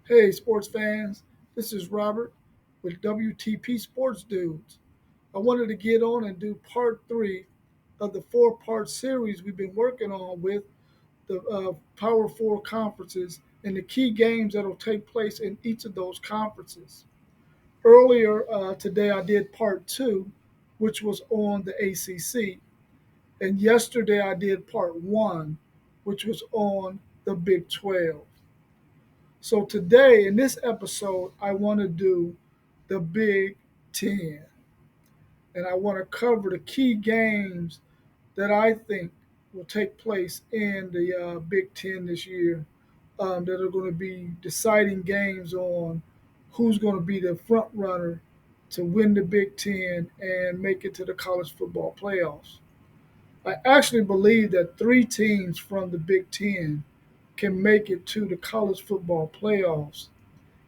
Hey, sports fans, this is Robert with WTP Sports Dudes. I wanted to get on and do part three of the four-part series we've been working on with the Power Four conferences and the key games that will take place in each of those conferences. Earlier today, I did part two, which was on the ACC, and yesterday I did part one, which was on the Big 12. So today in this episode, I want to do the Big Ten, and I want to cover the key games that I think will take place in the Big Ten this year. That are going to be deciding games on who's going to be the front runner to win the Big Ten and make it to the college football playoffs. I actually believe that three teams from the Big Ten can make it to the college football playoffs.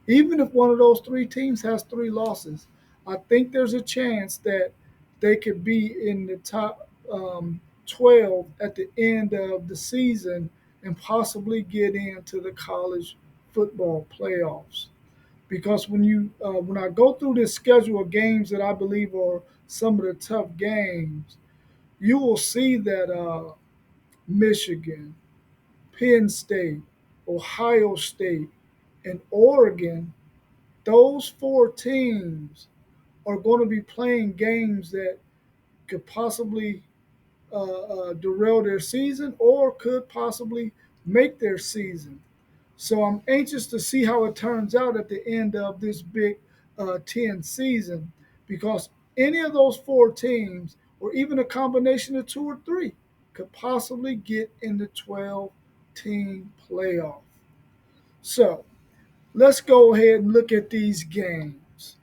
Even if one of those three teams has three losses, I think there's a chance that they could be in the top 12 at the end of the season and possibly get into the college football playoffs. Because when I go through this schedule of games that I believe are some of the tough games, you will see that Michigan, Penn State, Ohio State, and Oregon, those four teams are going to be playing games that could possibly derail their season or could possibly make their season. So I'm anxious to see how it turns out at the end of this Big 10 season because any of those four teams, or even a combination of two or three, could possibly get in the 12 team playoff. So let's go ahead and look at these games.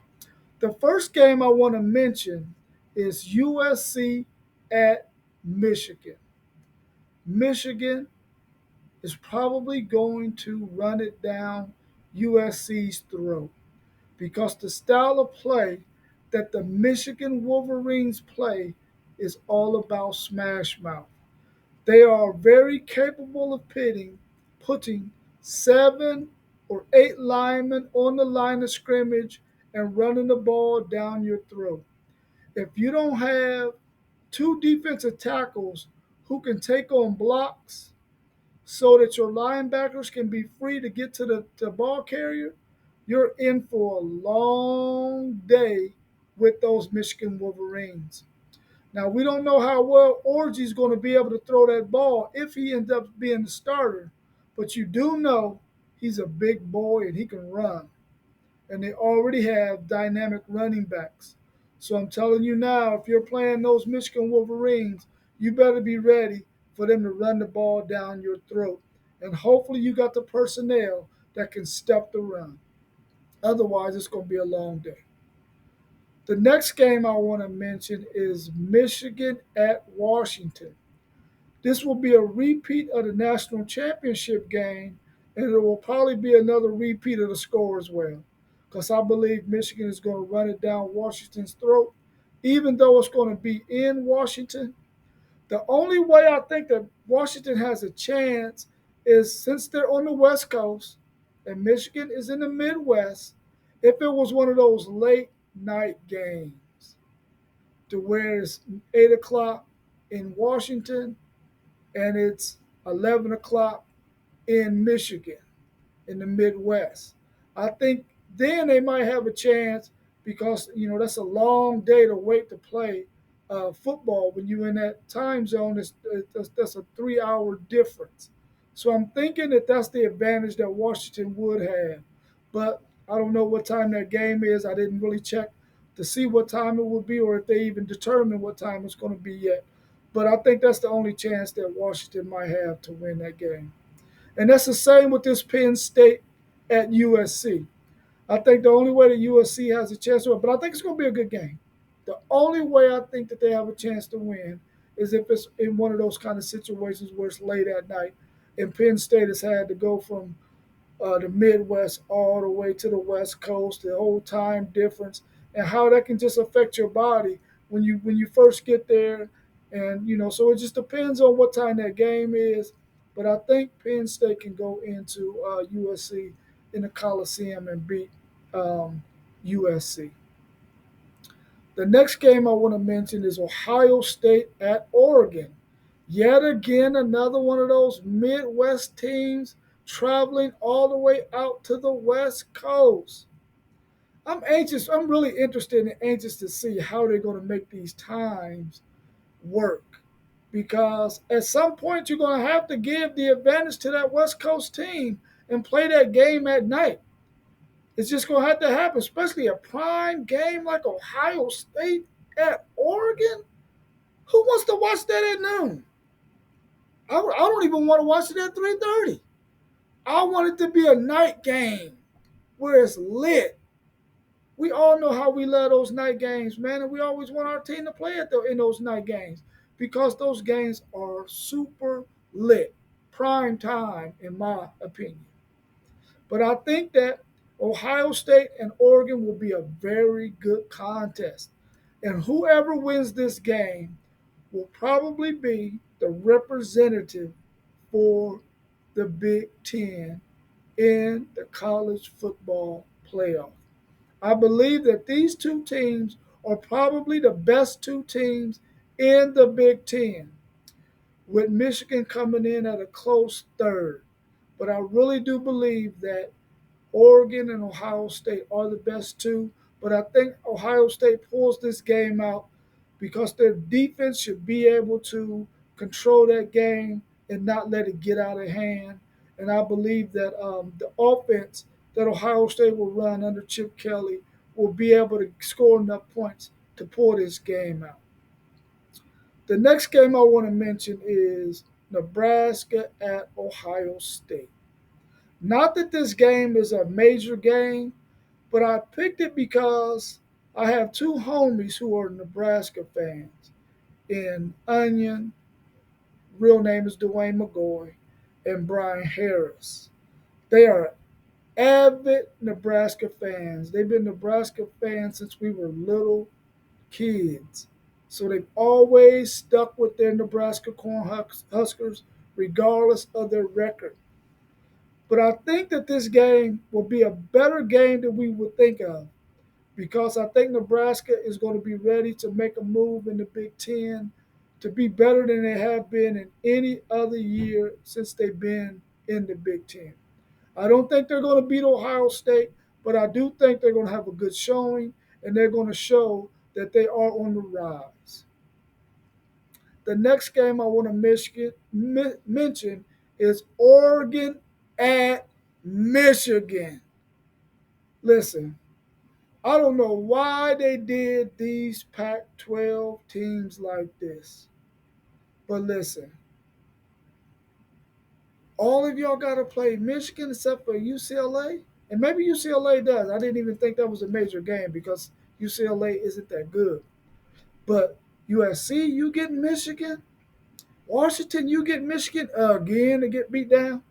The first game I want to mention is USC at Michigan. Michigan is probably going to run it down USC's throat because the style of play that the Michigan Wolverines play is all about smash mouth. They are very capable of putting seven or eight linemen on the line of scrimmage and running the ball down your throat. If you don't have two defensive tackles who can take on blocks so that your linebackers can be free to get to the ball carrier, you're in for a long day with those Michigan Wolverines. Now we don't know how well Orgy's going to be able to throw that ball if he ends up being the starter, but you do know he's a big boy and he can run. And they already have dynamic running backs. So I'm telling you now, if you're playing those Michigan Wolverines, you better be ready for them to run the ball down your throat. And hopefully you got the personnel that can step the run. Otherwise, it's going to be a long day. The next game I want to mention is Michigan at Washington. This will be a repeat of the national championship game, and it will probably be another repeat of the score as well. Because I believe Michigan is going to run it down Washington's throat, even though it's going to be in Washington. The only way I think that Washington has a chance is since they're on the West Coast and Michigan is in the Midwest, if it was one of those late night games to where it's 8 o'clock in Washington and it's 11 o'clock in Michigan in the Midwest. I think then they might have a chance because that's a long day to wait to play football when you're in that time zone. That's a 3 hour difference. So I'm thinking that that's the advantage that Washington would have, but I don't know what time that game is. I didn't really check to see what time it would be or if they even determine what time it's going to be yet. But I think that's the only chance that Washington might have to win that game. And that's the same with this Penn State at USC. I think the only way that USC has a chance to win, but I think it's going to be a good game. The only way I think that they have a chance to win is if it's in one of those kind of situations where it's late at night and Penn State has had to go from the Midwest all the way to the West Coast, the whole time difference, and how that can just affect your body when you first get there, and so it just depends on what time that game is. But I think Penn State can go into USC in the Coliseum and beat USC. The next game I want to mention is Ohio State at Oregon. Yet again, another one of those Midwest teams traveling all the way out to the West Coast. I'm anxious. I'm really interested and anxious to see how they're going to make these times work. Because at some point, you're going to have to give the advantage to that West Coast team and play that game at night. It's just going to have to happen, especially a prime game like Ohio State at Oregon. Who wants to watch that at noon? I don't even want to watch it at 3:30. I want it to be a night game where it's lit. We all know how we love those night games, man, and we always want our team to play in those night games because those games are super lit, prime time, in my opinion. But I think that Ohio State and Oregon will be a very good contest. And whoever wins this game will probably be the representative for the Big Ten in the college football playoff. I believe that these two teams are probably the best two teams in the Big Ten, with Michigan coming in at a close third. But I really do believe that Oregon and Ohio State are the best two, but I think Ohio State pulls this game out because their defense should be able to control that game and not let it get out of hand. And I believe that the offense that Ohio State will run under Chip Kelly will be able to score enough points to pull this game out. The next game I want to mention is Nebraska at Ohio State. Not that this game is a major game, but I picked it because I have two homies who are Nebraska fans in Onion, real name is Dwayne McGoy, and Brian Harris. They are avid Nebraska fans. They've been Nebraska fans since we were little kids. So they've always stuck with their Nebraska Cornhuskers regardless of their record. But I think that this game will be a better game than we would think of because I think Nebraska is going to be ready to make a move in the Big Ten to be better than they have been in any other year since they've been in the Big Ten. I don't think they're going to beat Ohio State, but I do think they're going to have a good showing and they're going to show that they are on the rise. The next game I want to mention is Oregon at Michigan. Listen, I don't know why they did these Pac 12 teams like this. But listen, all of y'all got to play Michigan except for UCLA. And maybe UCLA does. I didn't even think that was a major game because UCLA isn't that good. But USC, you get Michigan. Washington, you get Michigan again to get beat down.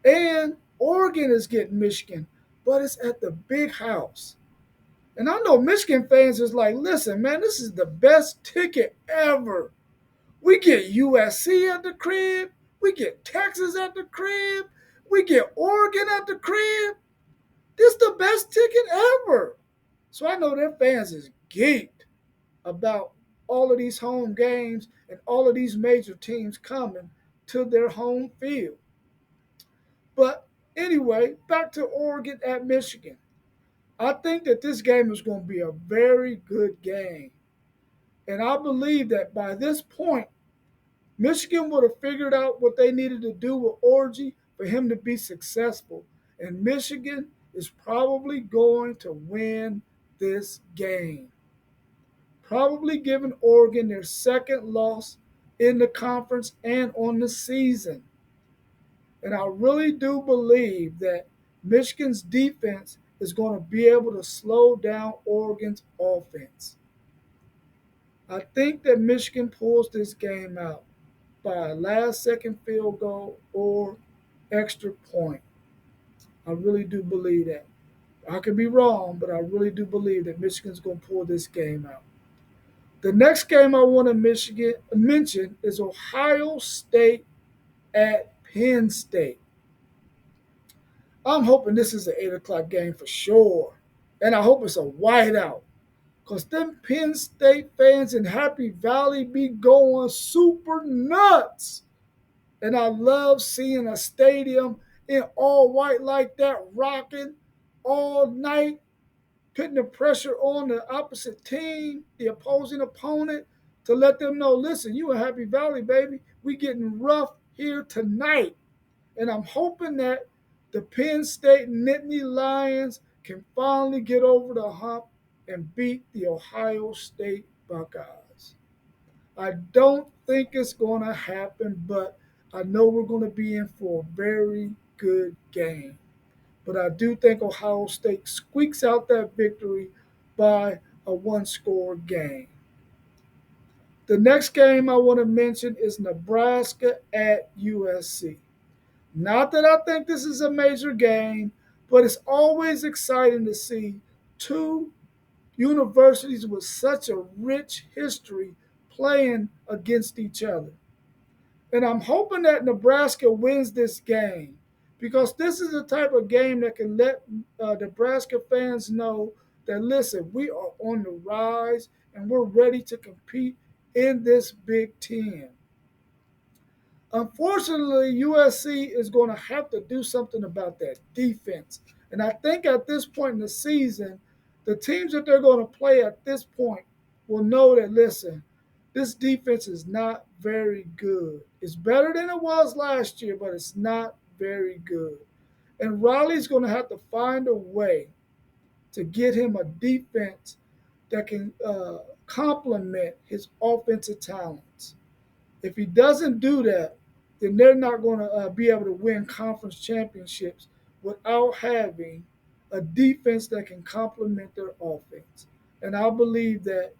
And Oregon is getting Michigan, but it's at the big house. And I know Michigan fans is like, listen, man, this is the best ticket ever. We get USC at the crib. We get Texas at the crib. We get Oregon at the crib. This is the best ticket ever. So I know their fans is geeked about all of these home games and all of these major teams coming to their home field. But anyway, back to Oregon at Michigan. I think that this game is going to be a very good game. And I believe that by this point, Michigan would have figured out what they needed to do with Orji for him to be successful. And Michigan is probably going to win this game. Probably giving Oregon their second loss in the conference and on the season. And I really do believe that Michigan's defense is going to be able to slow down Oregon's offense. I think that Michigan pulls this game out by a last second field goal or extra point. I really do believe that. I could be wrong, but I really do believe that Michigan's going to pull this game out. The next game I want to mention is Ohio State at Penn State. I'm hoping this is an 8 o'clock game for sure. And I hope it's a whiteout. Because them Penn State fans in Happy Valley be going super nuts. And I love seeing a stadium in all white like that, rocking all night, putting the pressure on the opposite team, the opposing opponent, to let them know, listen, you in Happy Valley, baby. We getting rough here tonight. And I'm hoping that the Penn State Nittany Lions can finally get over the hump and beat the Ohio State Buckeyes. I don't think it's going to happen, but I know we're going to be in for a very good game. But I do think Ohio State squeaks out that victory by a one-score game. The next game I want to mention is Nebraska at USC. Not that I think this is a major game, but it's always exciting to see two universities with such a rich history playing against each other. And I'm hoping that Nebraska wins this game because this is the type of game that can let Nebraska fans know that, listen, we are on the rise and we're ready to compete in this Big Ten. Unfortunately, USC is going to have to do something about that defense. And I think at this point in the season, the teams that they're going to play at this point will know that, listen, this defense is not very good. It's better than it was last year, but it's not very good. And Riley's going to have to find a way to get him a defense that can complement his offensive talents. If he doesn't do that, then they're not going to be able to win conference championships without having a defense that can complement their offense. And I believe that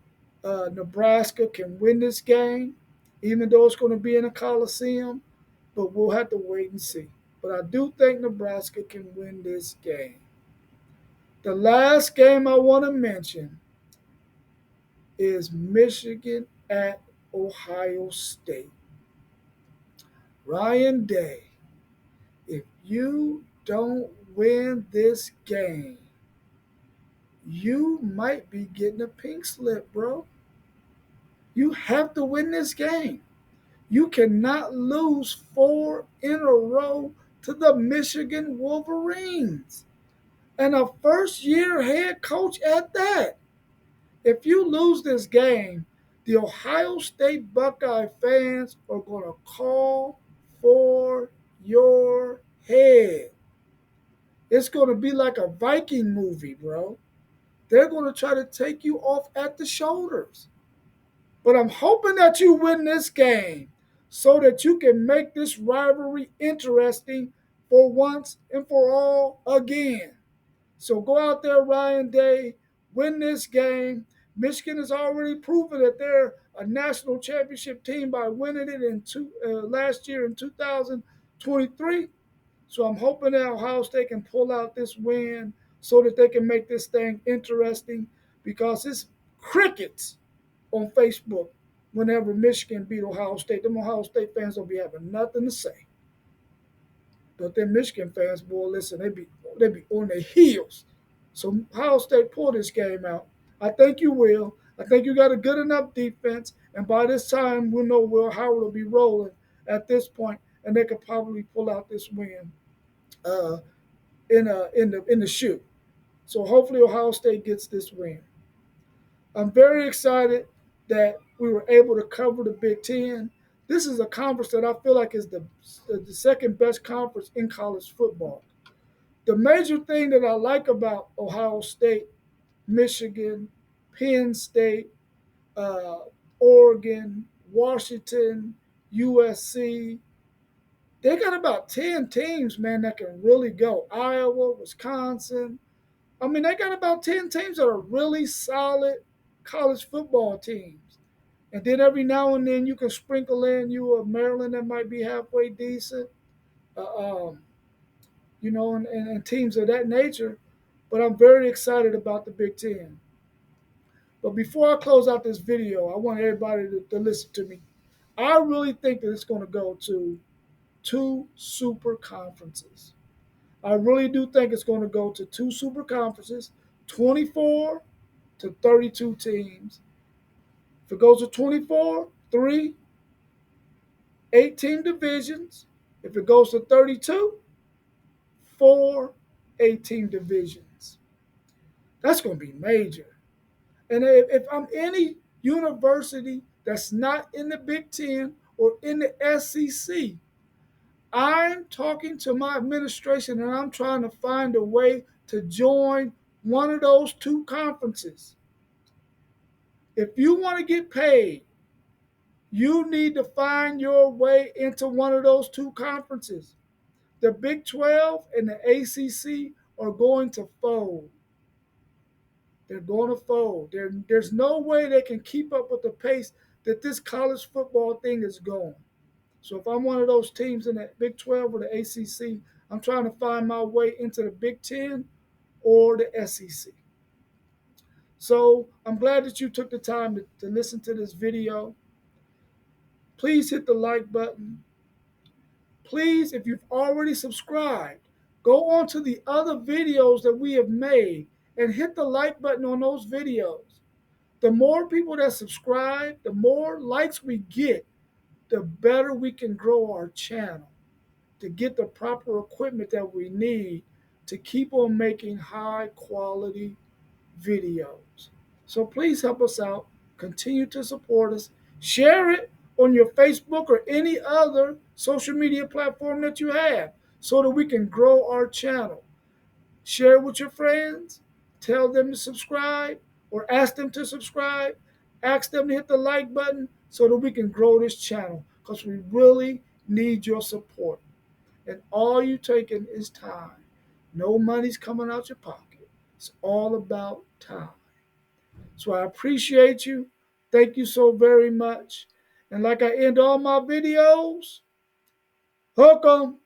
Nebraska can win this game, even though it's going to be in a Coliseum, but we'll have to wait and see. But I do think Nebraska can win this game. The last game I want to mention is Michigan at Ohio State. Ryan Day, if you don't win this game, you might be getting a pink slip, bro. You have to win this game. You cannot lose 4 in a row to the Michigan Wolverines and a first-year head coach at that. If you lose this game, the Ohio State Buckeye fans are going to call for your head. It's going to be like a Viking movie, bro. They're going to try to take you off at the shoulders. But I'm hoping that you win this game so that you can make this rivalry interesting for once and for all again. So go out there, Ryan Day, win this game. Michigan has already proven that they're a national championship team by winning it last year in 2023. So I'm hoping that Ohio State can pull out this win so that they can make this thing interesting because it's crickets on Facebook whenever Michigan beat Ohio State. Them Ohio State fans don't be having nothing to say. But them Michigan fans, boy, listen, they be on their heels. So Ohio State pull this game out. I think you will. I think you got a good enough defense, and by this time we'll know Will Howard will be rolling at this point, and they could probably pull out this win uh, in the shoot. So hopefully Ohio State gets this win. I'm very excited that we were able to cover the Big Ten. This is a conference that I feel like is the second best conference in college football. The major thing that I like about Ohio State, Michigan, Penn State, uh, Oregon, Washington, USC, they got about 10 teams, man, that can really go. Iowa, Wisconsin. I mean, they got about 10 teams that are really solid college football teams. And then every now and then you can sprinkle in you a Maryland that might be halfway decent, uh, um, and teams of that nature. But I'm very excited about the Big Ten. But before I close out this video, I want everybody to listen to me. I really think that it's going to go to two super conferences. I really do think it's going to go to two super conferences, 24 to 32 teams. If it goes to 24, three 8-team divisions. If it goes to 32, four 8-team divisions. That's going to be major. And if I'm any university that's not in the Big Ten or in the SEC, I'm talking to my administration and I'm trying to find a way to join one of those two conferences. If you want to get paid, you need to find your way into one of those two conferences. The Big 12 and the ACC are going to fold. They're going to fold. There's no way they can keep up with the pace that this college football thing is going. So if I'm one of those teams in the Big 12 or the ACC, I'm trying to find my way into the Big 10 or the SEC. So I'm glad that you took the time to listen to this video. Please hit the like button. Please, if you've already subscribed, go on to the other videos that we have made and hit the like button on those videos. The more people that subscribe, the more likes we get, the better we can grow our channel to get the proper equipment that we need to keep on making high quality videos. So please help us out. Continue to support us. Share it on your Facebook or any other social media platform that you have so that we can grow our channel. Share it with your friends. Tell them to subscribe or ask them to subscribe. Ask them to hit the like button so that we can grow this channel because we really need your support. And all you taking is time. No money's coming out your pocket. It's all about time. So I appreciate you. Thank you so very much. And like I end all my videos, hook 'em.